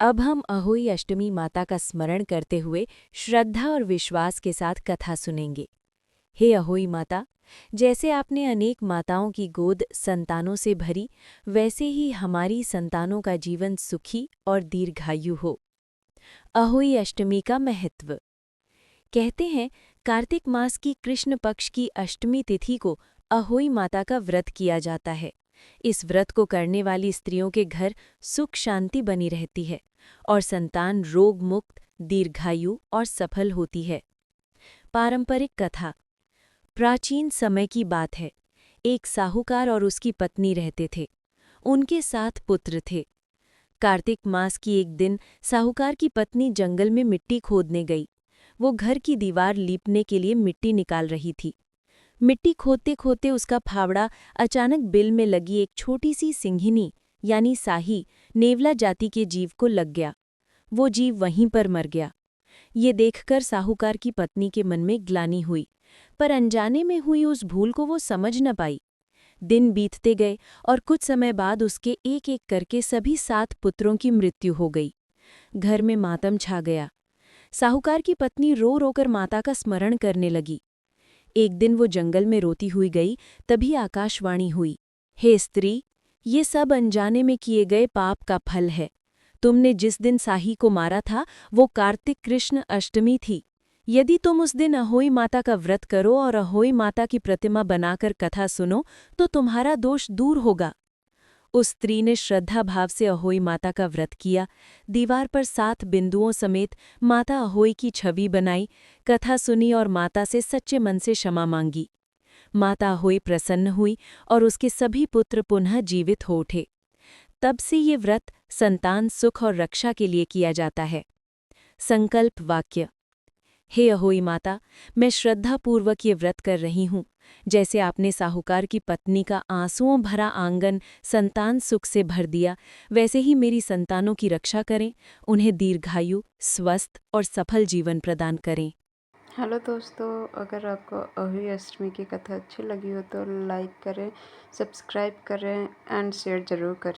अब हम अहोई अष्टमी माता का स्मरण करते हुए श्रद्धा और विश्वास के साथ कथा सुनेंगे। हे अहोई माता, जैसे आपने अनेक माताओं की गोद संतानों से भरी, वैसे ही हमारी संतानों का जीवन सुखी और दीर्घायु हो। अहोई अष्टमी का महत्व। कहते हैं, कार्तिक मास की कृष्ण पक्ष की अष्टमी तिथि को अहोई माता का व्रत किया जाता है। इस व्रत को करने वाली स्त्रियों के घर सुख शांति बनी रहती है और संतान रोग मुक्त, दीर्घायु और सफल होती है। पारंपरिक कथा। प्राचीन समय की बात है। एक साहूकार और उसकी पत्नी रहते थे। उनके 7 पुत्र थे। कार्तिक मास की एक दिन साहूकार की पत्नी जंगल में मिट्टी खोदने गई। वो घर की दीवार लीपने के लिए मिट्टी निकाल रही थी। मिट्टी खोदते खोदते उसका फावड़ा अचानक बिल में लगी एक छोटी सी सिंघिनी यानी साही नेवला जाति के जीव को लग गया। वो जीव वहीं पर मर गया। ये देखकर साहूकार की पत्नी के मन में ग्लानि हुई, पर अनजाने में हुई उस भूल को वो समझ न पाई। दिन बीतते गए और कुछ समय बाद उसके एक एक करके सभी 7 पुत्रों की मृत्यु हो गई। घर में मातम छा गया। साहूकार की पत्नी रो रोकर माता का स्मरण करने लगी। एक दिन वो जंगल में रोती हुई गई, तभी आकाशवाणी हुई, हे स्त्री, ये सब अनजाने में किए गए पाप का फल है। तुमने जिस दिन साही को मारा था वो कार्तिक कृष्ण अष्टमी थी। यदि तुम उस दिन अहोई माता का व्रत करो और अहोई माता की प्रतिमा बनाकर कथा सुनो तो तुम्हारा दोष दूर होगा। उस स्त्री ने श्रद्धा भाव से अहोई माता का व्रत किया। दीवार पर 7 बिंदुओं समेत माता अहोई की छवि बनाई, कथा सुनी और माता से सच्चे मन से क्षमा मांगी। माता अहोई प्रसन्न हुई और उसके सभी पुत्र पुनः जीवित हो उठे। तब से ये व्रत संतान सुख और रक्षा के लिए किया जाता है। संकल्प वाक्य। हे अहोई माता, मैं श्रद्धापूर्वक ये व्रत कर रही हूँ। जैसे आपने साहूकार की पत्नी का आंसुओं भरा आंगन संतान सुख से भर दिया, वैसे ही मेरी संतानों की रक्षा करें, उन्हें दीर्घायु, स्वस्थ और सफल जीवन प्रदान करें। हेलो दोस्तों, अगर आपको अहोई अष्टमी की कथा अच्छी लगी हो तो लाइक करें, सब्सक्राइब करें एंड शेयर ज़रूर करें।